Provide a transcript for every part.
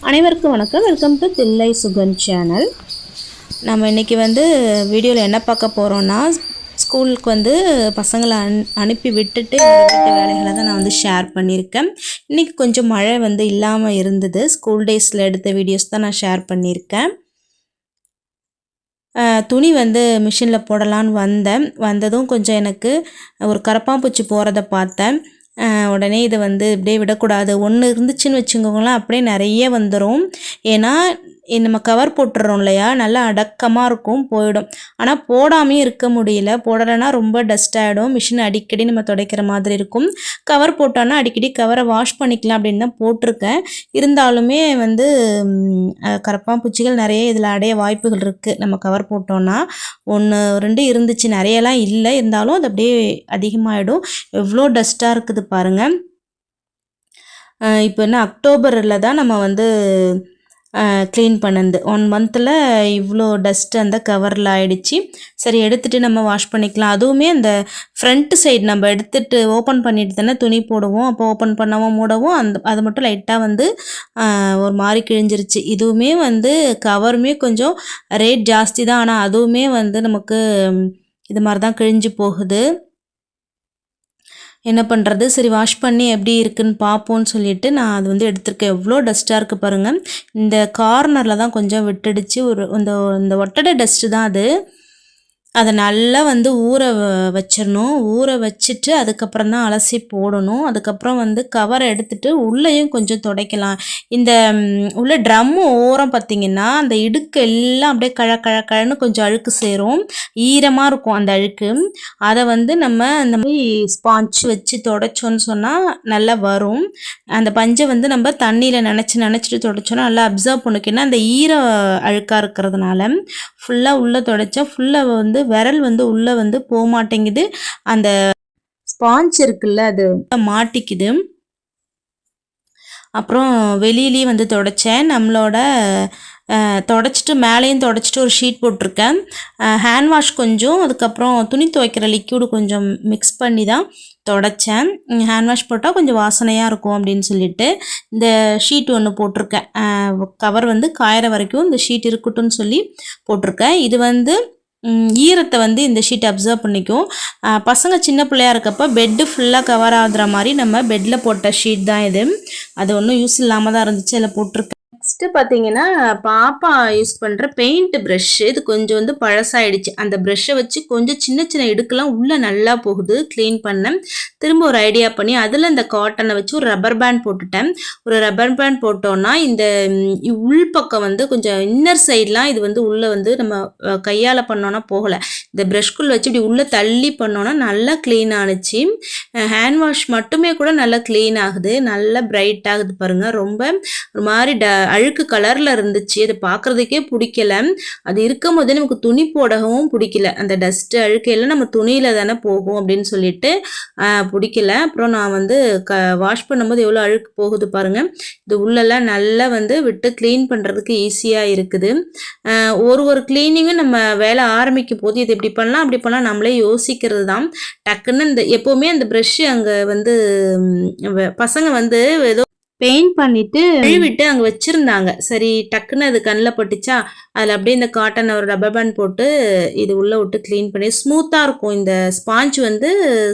அனைவருக்கும் வணக்கம். Welcome to Thillai Sugan channel. நம்ம இன்றைக்கி வீடியோவில் என்ன பார்க்க போகிறோன்னா, ஸ்கூலுக்கு பசங்களை அனுப்பி விட்டுட்டு வீட்டு வேலைகளை தான் நான் ஷேர் பண்ணியிருக்கேன். இன்றைக்கி கொஞ்சம் மழை இல்லாமல் இருந்தது. ஸ்கூல் டேஸில் எடுத்த வீடியோஸ் தான் நான் ஷேர் பண்ணியிருக்கேன். துணி மிஷினில் போடலான்னு வந்ததும் கொஞ்சம் எனக்கு ஒரு கரப்பாம்பூச்சி போகிறத பார்த்தேன். உடனே இதை இப்படியே விடக்கூடாது. ஒன்று இருந்துச்சுன்னு வச்சுக்கோங்களேன், அப்படியே நிறைய வந்துடும். ஏன்னா நம்ம கவர் போட்டுடுறோம் இல்லையா, நல்லா அடக்கமாக இருக்கும், போயிடும். ஆனால் போடாமையும் இருக்க முடியல. போடலைன்னா ரொம்ப டஸ்ட் ஆகிடும். மிஷின் அடிக்கடி நம்ம துடைக்கிற மாதிரி இருக்கும். கவர் போட்டோன்னா அடிக்கடி கவரை வாஷ் பண்ணிக்கலாம் அப்படின்னு தான் போட்டிருக்கேன். இருந்தாலுமே கரப்பாம்பூச்சிகள் நிறைய இதில் அடைய வாய்ப்புகள் இருக்குது. நம்ம கவர் போட்டோன்னா 1 2 இருந்துச்சு, நிறையலாம் இல்லை. இருந்தாலும் அது அப்படியே அதிகமாகிடும். எவ்வளோ டஸ்ட்டாக இருக்குது பாருங்கள். இப்போ என்ன அக்டோபரில் தான் நம்ம க்ளீன் பண்ணது. 1 மந்தில் இவ்வளோ டஸ்ட்டு அந்த கவரில் ஆகிடுச்சு. சரி, எடுத்துகிட்டு நம்ம வாஷ் பண்ணிக்கலாம். அதுவுமே அந்த ஃப்ரண்ட்டு சைடு நம்ம எடுத்துகிட்டு ஓப்பன் பண்ணிட்டு தானே துணி போடுவோம். அப்போ ஓப்பன் பண்ணாமல் மூடவும் அது மட்டும் லைட்டாக ஒரு மாதிரி கிழிஞ்சிருச்சு. இதுவுமே கவருமே கொஞ்சம் ரேட் ஜாஸ்தி தான். ஆனால் அதுவுமே நமக்கு இது மாதிரி தான் கிழிஞ்சு போகுது. என்ன பண்ணுறது, சரி வாஷ் பண்ணி எப்படி இருக்குன்னு பார்ப்போன்னு சொல்லிட்டு நான் அது எடுத்திருக்கேன். எவ்வளோ டஸ்ட்டாக இருக்குது பாருங்கள். இந்த கார்னரில் தான் கொஞ்சம் விட்டுடுச்சு. இந்த ஒட்டடை டஸ்ட்டு தான் அது. அதை நல்லா ஊற வச்சிடணும். ஊற வச்சுட்டு அதுக்கப்புறம் தான் அலசி போடணும். அதுக்கப்புறம் கவரை எடுத்துகிட்டு உள்ளேயும் கொஞ்சம் துடைக்கலாம். இந்த உள்ள ட்ரம்மு ஓரம் பார்த்திங்கன்னா அந்த இடுக்கு எல்லாம் அப்படியே கழன்னு கொஞ்சம் அழுக்கு சேரும். ஈரமாக இருக்கும் அந்த அழுக்கு. அதை நம்ம இந்த மாதிரி ஸ்பாஞ்ச் வச்சு துடைச்சோன்னு சொன்னால் நல்லா வரும். அந்த பஞ்சை நம்ம தண்ணியில் நினச்சிட்டு துடைச்சோன்னா நல்லா அப்சர்வ் பண்ணிக்கணும். அந்த ஈர அழுக்காக இருக்கிறதுனால ஃபுல்லாக உள்ளே துடைச்சா ஃபுல்லாக விரல் உள்ளே போக மாட்டேங்குது. அந்த ஸ்பாஞ்ச் இருக்குல்ல, அது மாட்டிக்குது. அப்புறம் வெளியிலேயே துடைச்சேன். நம்மளோட துடைச்சிட்டு மேலேயும் துடைச்சிட்டு ஒரு ஷீட் போட்டிருக்கேன். ஹேண்ட் வாஷ் கொஞ்சம், அதுக்கப்புறம் துணி துவைக்கிற லிக்யூடு கொஞ்சம் மிக்ஸ் பண்ணி தான் துடைச்சேன். ஹேண்ட் வாஷ் போட்டால் கொஞ்சம் வாசனையாக இருக்கும் அப்படின்னு சொல்லிட்டு இந்த ஷீட் ஒன்று போட்டிருக்கேன். கவர் காயிற வரைக்கும் இந்த ஷீட் இருக்கட்டும்னு சொல்லி போட்டிருக்கேன். இது ஈரத்தை இந்த ஷீட் அப்சர்வ் பண்ணிக்கும். பசங்க சின்ன பிள்ளையா இருக்கப்போ பெட்டு ஃபுல்லாக கவர் ஆகுற மாதிரி நம்ம பெட்டில் போட்ட ஷீட் தான் இது. அது ஒன்றும் யூஸ் இல்லாமல் தான் இருந்துச்சு, அதில் போட்டிருக்கேன். நெக்ஸ்ட்டு பார்த்தீங்கன்னா, பாப்பா யூஸ் பண்ணுற பெயிண்ட் ப்ரஷ் இது கொஞ்சம் பழசாயிடுச்சு. அந்த ப்ரஷ்ஷை வச்சு கொஞ்சம் சின்ன சின்ன இடுக்கெல்லாம் உள்ளே நல்லா போகுது. க்ளீன் பண்ணேன். திரும்ப ஒரு ஐடியா பண்ணி அதில் இந்த காட்டனை வச்சு ஒரு ரப்பர் பேண்ட் போட்டுட்டேன். ஒரு ரப்பர் பேண்ட் போட்டோன்னா இந்த உள்பக்கம் கொஞ்சம் இன்னர் சைட்லாம் இது உள்ளே நம்ம கையால் பண்ணோன்னா போகலை. இந்த ப்ரஷ்குள்ளே வச்சு இப்படி உள்ளே தள்ளி பண்ணோன்னா நல்லா க்ளீன் ஆணுச்சு. ஹேண்ட் வாஷ் மட்டுமே கூட நல்லா க்ளீன் ஆகுது. நல்லா பிரைட் ஆகுது பாருங்கள். ரொம்ப ஒரு மாதிரி அழுக்கு கலரில் இருந்துச்சு. அது பார்க்குறதுக்கே பிடிக்கல. அது இருக்கும் போதே நமக்கு துணி போடவும் பிடிக்கல. அந்த டஸ்ட்டு அழுக்கையெல்லாம் நம்ம துணியில் தானே போகும் அப்படின்னு சொல்லிட்டு பிடிக்கல. அப்புறம் நான் வாஷ் பண்ணும்போது எவ்வளோ அழுக்கு போகுது பாருங்கள். இது உள்ளெல்லாம் நல்லா விட்டு க்ளீன் பண்ணுறதுக்கு ஈஸியாக இருக்குது. ஒரு க்ளீனிங்கும் நம்ம வேலை ஆரம்பிக்கும் போது இது இப்படி பண்ணலாம் அப்படி பண்ணலாம் நம்மளே யோசிக்கிறது தான். டக்குன்னு இந்த எப்போவுமே அந்த ப்ரஷ்ஷு அங்கே பசங்க ஏதோ பெயிண்ட் பண்ணிட்டு கழுவிட்டு அங்கே வச்சுருந்தாங்க. சரி டக்குன்னு அது கண்ணில் பட்டுச்சா, அதில் அப்படியே இந்த காட்டன் ஒரு ரப்பர் பேண்ட் போட்டு இது உள்ளே விட்டு க்ளீன் பண்ணி ஸ்மூத்தாக இருக்கும். இந்த ஸ்பாஞ்ச்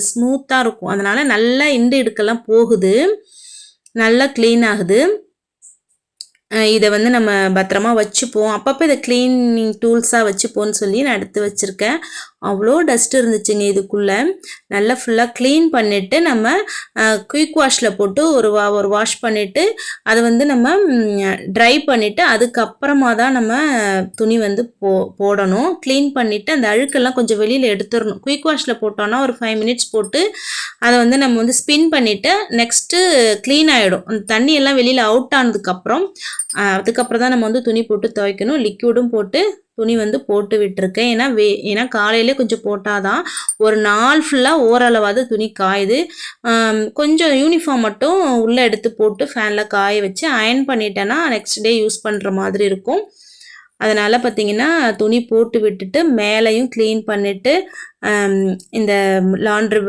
ஸ்மூத்தாக இருக்கும். அதனால் நல்லா இடுக்கெல்லாம் போகுது, நல்லா க்ளீன் ஆகுது. இதை நம்ம பத்திரமா வச்சுப்போம். அப்பப்போ இதை க்ளீனிங் டூல்ஸாக வச்சுப்போன்னு சொல்லி நான் எடுத்து வச்சுருக்கேன். அவ்வளோ டஸ்ட் இருந்துச்சுங்க இதுக்குள்ளே. நல்லா ஃபுல்லாக க்ளீன் பண்ணிவிட்டு நம்ம குயிக் வாஷில் போட்டு ஒரு வாஷ் பண்ணிவிட்டு அதை நம்ம ட்ரை பண்ணிவிட்டு அதுக்கப்புறமா தான் நம்ம துணி போடணும். க்ளீன் பண்ணிவிட்டு அந்த அழுக்கெல்லாம் கொஞ்சம் வெளியில் எடுத்துடணும். குயிக் வாஷில் போட்டோன்னா ஒரு 5 மினிட்ஸ் போட்டு அதை நம்ம ஸ்பின் பண்ணிவிட்டு நெக்ஸ்ட்டு க்ளீன் ஆகிடும். அந்த தண்ணியெல்லாம் வெளியில் அவுட் ஆனதுக்கப்புறம் அதுக்கப்புறம் தான் நம்ம துணி போட்டு துவைக்கணும். லிக்யூடும் போட்டு துணி போட்டு விட்டுருக்கேன். ஏன்னா காலையிலே கொஞ்சம் போட்டால் தான் ஒரு நாள் ஃபுல்லாக ஓரளவாவது துணி காயுது. கொஞ்சம் யூனிஃபார்ம் மட்டும் உள்ளே எடுத்து போட்டு ஃபேனில் காய வச்சு அயர்ன் பண்ணிட்டேன்னா நெக்ஸ்ட் டே யூஸ் பண்ணுற மாதிரி இருக்கும். அதனால் பார்த்திங்கன்னா துணி போட்டு விட்டுட்டு மேலேயும் க்ளீன் பண்ணிவிட்டு இந்த லாண்ட்ரி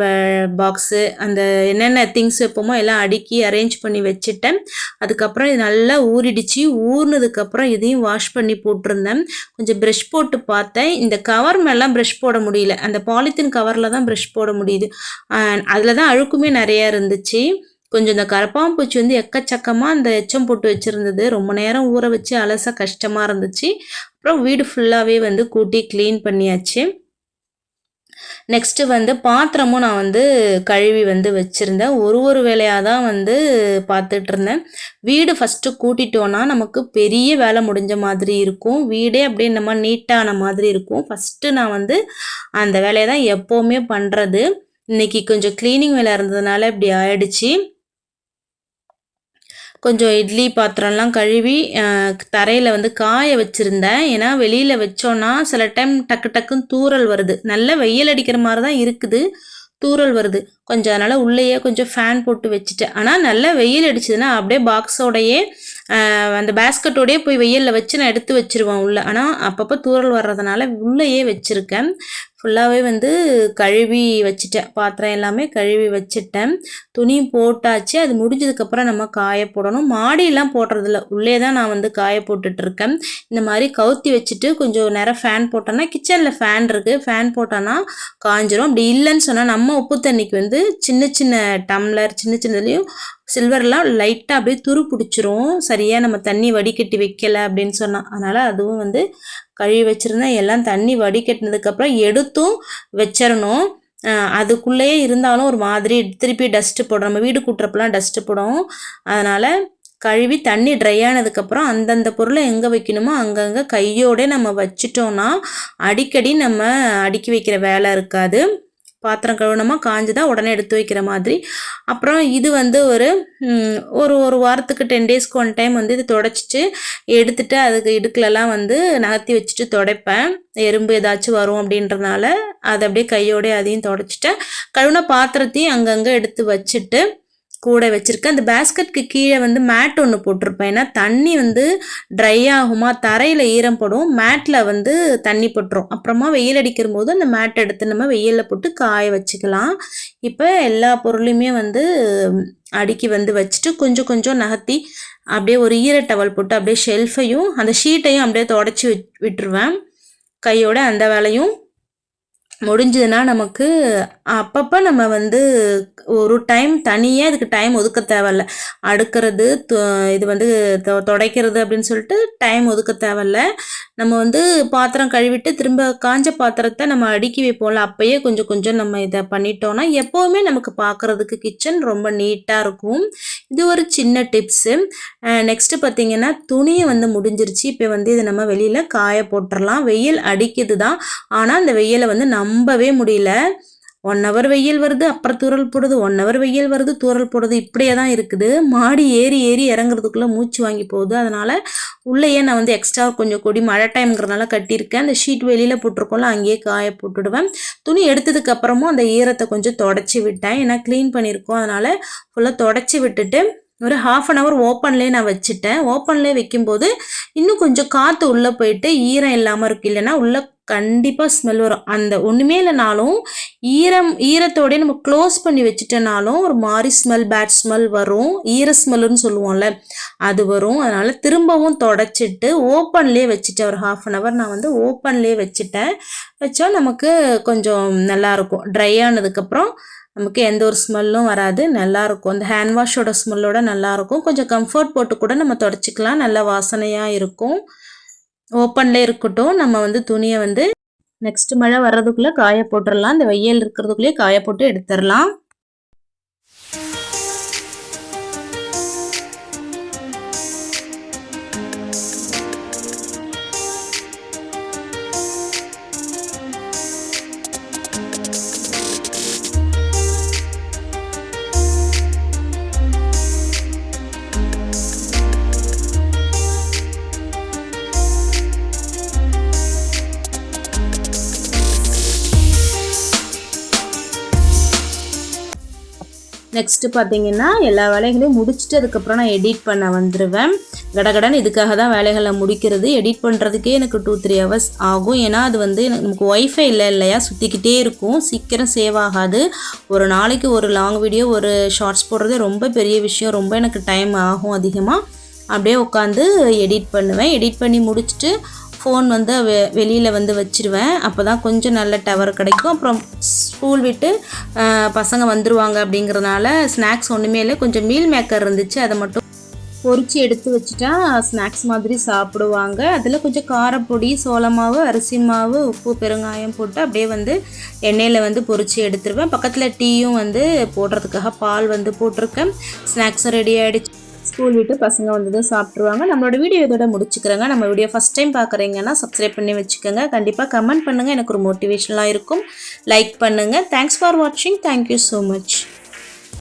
பாக்ஸு அந்த என்னென்ன திங்ஸ் வைப்போமோ எல்லாம் அடுக்கி அரேஞ்ச் பண்ணி வச்சுட்டேன். அதுக்கப்புறம் இது நல்லா ஊறிடுச்சு. ஊறினதுக்கப்புறம் இதையும் வாஷ் பண்ணி போட்டிருந்தேன். கொஞ்சம் ப்ரஷ் போட்டு பார்த்தேன். இந்த கவர் மேலாம் ப்ரஷ் போட முடியல. அந்த பாலித்தீன் கவரில் தான் ப்ரஷ் போட முடியுது. அதில் தான் அழுக்குமே நிறையா இருந்துச்சு. கொஞ்சம் இந்த கரப்பான்பூச்சி வந்து எக்கச்சக்கமாக அந்த எச்சம் போட்டு வச்சுருந்தது. ரொம்ப நேரம் ஊற வச்சு அலச கஷ்டமாக இருந்துச்சு. அப்புறம் வீடு ஃபுல்லாகவே வந்து கூட்டி க்ளீன் பண்ணியாச்சு. நெக்ஸ்ட்டு வந்து பாத்திரமும் நான் வந்து கழுவி வந்து வச்சுருந்தேன். ஒரு வேலையாக தான் வந்து பார்த்துட்ருந்தேன். வீடு ஃபஸ்ட்டு கூட்டிட்டோன்னா நமக்கு பெரிய வேலை முடிஞ்ச மாதிரி இருக்கும். வீடே அப்படியே நம்ம நீட்டான மாதிரி இருக்கும். ஃபஸ்ட்டு நான் வந்து அந்த வேலையை தான் எப்போவுமே பண்ணுறது. இன்றைக்கி கொஞ்சம் க்ளீனிங் வேலை இருந்ததுனால இப்படி ஆயிடுச்சு. கொஞ்சம் இட்லி பாத்திரம்லாம் கழுவி தரையில் வந்து காய வச்சுருந்தேன். ஏன்னா வெளியில் வச்சோன்னா சில டைம் டக்கு டக்குன்னு தூறல் வருது. நல்ல வெயில் அடிக்கிற மாதிரி தான் இருக்குது, தூறல் வருது கொஞ்சம். அதனால் உள்ளேயே கொஞ்சம் ஃபேன் போட்டு வச்சுட்டேன். ஆனால் நல்லா வெயில் அடிச்சதுன்னா அப்படியே பாக்ஸோடையே அந்த பேஸ்கெட்டோடையே போய் வெயிலில் வச்சு நான் எடுத்து வச்சுருவேன் உள்ளே. ஆனால் அப்பப்போ தூறல் வர்றதுனால உள்ளேயே வச்சுருக்கேன். ஃபுல்லாகவே வந்து கழுவி வச்சுட்டேன். பாத்திரம் எல்லாமே கழுவி வச்சுட்டேன். துணியும் போட்டாச்சு. அது முடிஞ்சதுக்கப்புறம் நம்ம காய போடணும். மாடியெல்லாம் போடுறதில்ல, உள்ளே தான் நான் வந்து காய போட்டுட்ருக்கேன். இந்த மாதிரி கவுத்தி வச்சுட்டு கொஞ்சம் நேரம் ஃபேன் போட்டோன்னா, கிச்சனில் ஃபேன் இருக்குது, ஃபேன் போட்டோன்னா காஞ்சிரும். அப்படி இல்லைன்னு சொன்னால் நம்ம உப்பு தண்ணிக்கு வந்து சின்ன சின்ன டம்ளர் சின்ன சின்னதுலேயும் சில்வர்லாம் லைட்டாக அப்படியே துரு பிடிச்சிரும், சரியாக நம்ம தண்ணி வடிகட்டி வைக்கலை அப்படின்னு சொன்னால். அதனால் அதுவும் வந்து கழுவி வச்சுருந்தேன். எல்லாம் தண்ணி வடிகட்டினதுக்கப்புறம் எடுத்தும் வச்சிடணும். அதுக்குள்ளேயே இருந்தாலும் ஒரு மாதிரி திருப்பி டஸ்ட்டு போடும். நம்ம வீடு கூட்டுறப்பெல்லாம் டஸ்ட்டு போடும். அதனால் கழுவி தண்ணி ட்ரை ஆனதுக்கப்புறம் அந்தந்த பொருளை எங்கே வைக்கணுமோ அங்கங்கே கையோடு நம்ம வச்சிட்டோன்னா அடிக்கடி நம்ம அடுக்கி வைக்கிற வேலை இருக்காது. பாத்திரம் கழுவுனமா காஞ்சுதான் உடனே எடுத்து வைக்கிற மாதிரி. அப்புறம் இது வந்து ஒரு வாரத்துக்கு 10 டேஸ்க்கு ஒன் டைம் வந்து இது தொடச்சிட்டு எடுத்துட்டு அதுக்கு இடுக்கலெல்லாம் வந்து நகர்த்தி வச்சுட்டு துடைப்பேன். எறும்பு ஏதாச்சும் வரும் அப்படின்றதுனால அதை அப்படியே கையோட அதையும் தொடச்சிட்டேன். கழுவுன பாத்திரத்தையும் அங்கங்கே எடுத்து வச்சுட்டு கூட வச்சுருக்கேன். அந்த பேஸ்கெட்டுக்கு கீழே வந்து மேட் ஒன்று போட்டிருப்பேன். ஏன்னா தண்ணி வந்து ட்ரை ஆகுமா, தரையில் ஈரம் போடும், மேட்டில் வந்து தண்ணி போட்டுரும். அப்புறமா வெயில் அடிக்கிற போது அந்த மேட் எடுத்து நம்ம வெயிலில் போட்டு காய வச்சுக்கலாம். இப்போ எல்லா பொருளையுமே வந்து அடுக்கி வந்து வச்சுட்டு கொஞ்சம் கொஞ்சம் நகர்த்தி அப்படியே ஒரு ஈர டவல் போட்டு அப்படியே ஷெல்ஃபையும் அந்த ஷீட்டையும் அப்படியே தொடச்சி விட்டுருவேன் கையோட. அந்த வேலையும் முடிஞ்சதுன்னா நமக்கு அப்பப்போ நம்ம வந்து ஒரு டைம் தனியாக இதுக்கு டைம் ஒதுக்க தேவையில்ல. அடுக்கிறது இது வந்து துடைக்கிறது அப்படின்னு சொல்லிட்டு டைம் ஒதுக்க தேவையில்ல. நம்ம வந்து பாத்திரம் கழுவிட்டு திரும்ப காஞ்ச பாத்திரத்தை நம்ம அடுக்கி வைப்போம்ல, அப்போயே கொஞ்சம் கொஞ்சம் நம்ம இதை பண்ணிட்டோன்னா எப்போவுமே நமக்கு பார்க்குறதுக்கு கிச்சன் ரொம்ப நீட்டாக இருக்கும். இது ஒரு சின்ன டிப்ஸு. நெக்ஸ்ட்டு பார்த்திங்கன்னா துணியை வந்து முடிஞ்சிருச்சு. இப்போ வந்து இதை நம்ம வெளியில் காய போட்டுடலாம். வெயில் அடிக்குது தான், ஆனால் அந்த வெயிலை வந்து நம்பவே முடியல. 1 ஹவர் வெயில் வருது, அப்புறம் தூறல் போடுது, 1 ஹவர் வெயில் வருது, தூறல் போடுது, இப்படியே தான் இருக்குது. மாடி ஏறி இறங்குறதுக்குள்ளே மூச்சு வாங்கி போகுது. அதனால் உள்ளேயே நான் வந்து எக்ஸ்ட்ரா கொஞ்சம் கொடி மழை டைம்ங்கிறதுனால கட்டியிருக்கேன். அந்த ஷீட் வெளியில் போட்டிருக்கோம்ல, அங்கேயே காய போட்டுடுவேன். துணி எடுத்ததுக்கப்புறமும் அந்த ஈரத்தை கொஞ்சம் தொடச்சி விட்டேன். ஏன்னா க்ளீன் பண்ணியிருக்கோம், அதனால் ஃபுல்லாக தொடச்சி விட்டுட்டு ஒரு 1/2 ஹவர் ஓப்பன்லேயே நான் வச்சுட்டேன். ஓப்பன்லேயே வைக்கும்போது இன்னும் கொஞ்சம் காற்று உள்ளே போயிட்டு ஈரம் இல்லாமல் இருக்குது. இல்லைன்னா உள்ளே கண்டிப்பாக ஸ்மெல் வரும். அந்த ஒன்றுமே இல்லைனாலும் ஈரத்தோடய நம்ம க்ளோஸ் பண்ணி வச்சுட்டனாலும் ஒரு மாதிரி ஸ்மெல், பேட் ஸ்மெல் வரும். ஈர ஸ்மெல்லுன்னு சொல்லுவோம்ல, அது வரும். அதனால் திரும்பவும் தொடச்சிட்டு ஓப்பன்லேயே வச்சுட்டேன். ஒரு 1/2 ஹவர் நான் வந்து ஓப்பன்லேயே வச்சா நமக்கு கொஞ்சம் நல்லாயிருக்கும். ட்ரை ஆனதுக்கப்புறம் நமக்கு எந்த ஒரு ஸ்மெல்லும் வராது, நல்லாயிருக்கும். அந்த ஹேண்ட் வாஷோட ஸ்மெல்லோட நல்லாயிருக்கும். கொஞ்சம் கம்ஃபர்ட் போட்டு கூட நம்ம தொடச்சிக்கலாம், நல்ல வாசனையாக இருக்கும். ஓப்பன்லேயே இருக்கட்டும். நம்ம வந்து துணியை வந்து நெக்ஸ்ட் மழை வர்றதுக்குள்ளே காய போட்டுடலாம். இந்த வெயில் இருக்கிறதுக்குள்ளேயே காய போட்டு எடுத்துடலாம். நெக்ஸ்ட்டு பார்த்தீங்கன்னா எல்லா வேலைகளையும் முடிச்சுட்டு அதுக்கப்புறம் நான் எடிட் பண்ண வந்துடுவேன். கடகடன்னு இதுக்காக தான் வேலைகளை முடிக்கிறது. எடிட் பண்ணுறதுக்கே எனக்கு 2-3 ஹவர்ஸ் ஆகும். ஏன்னா அது வந்து நமக்கு ஒய்ஃபை இல்லை இல்லையா, சுற்றிக்கிட்டே இருக்கும், சீக்கிரம் சேவ் ஆகாது. ஒரு நாளைக்கு ஒரு லாங் வீடியோ ஒரு ஷார்ட்ஸ் போடுறது ரொம்ப பெரிய விஷயம். ரொம்ப எனக்கு டைம் ஆகும் அதிகமாக. அப்படியே உட்காந்து எடிட் பண்ணுவேன். எடிட் பண்ணி முடிச்சுட்டு ஃபோன் வந்து வெளியில் வந்து வச்சுருவேன். அப்போ தான் கொஞ்சம் நல்ல டவர் கிடைக்கும். அப்புறம் ஸ்கூல் விட்டு பசங்க வந்துடுவாங்க அப்படிங்கிறதுனால ஸ்நாக்ஸ் ஒன்றுமே இல்லை. கொஞ்சம் மீல் மேக்கர் இருந்துச்சு, அதை மட்டும் பொரிச்சு எடுத்து வச்சுட்டா ஸ்நாக்ஸ் மாதிரி சாப்பிடுவாங்க. அதில் கொஞ்சம் காரப்பொடி, சோளமாவு, அரிசி மாவு, உப்பு, பெருங்காயம் போட்டு அப்படியே வந்து எண்ணெயில் வந்து பொரிச்சு எடுத்துருவேன். பக்கத்தில் டீயும் வந்து போடுறதுக்காக பால் வந்து போட்டிருக்கேன். ஸ்நாக்ஸும் ரெடி ஆகிடுச்சு. ஸ்கூல் விட்டு பசங்க வந்ததும் சாப்பிட்ருவாங்க. நம்மளோட வீடியோ இதோட முடிச்சுக்கிறேங்க. நம்ம வீடியோ ஃபஸ்ட் டைம் பார்க்குறீங்கன்னா சப்ஸ்கிரைப் பண்ணி வச்சுக்கோங்க. கண்டிப்பாக கமெண்ட் பண்ணுங்கள், எனக்கு ஒரு மோட்டிவேஷனலாக இருக்கும். லைக் பண்ணுங்கள். தேங்க்ஸ் ஃபார் வாட்சிங். Thank you so much.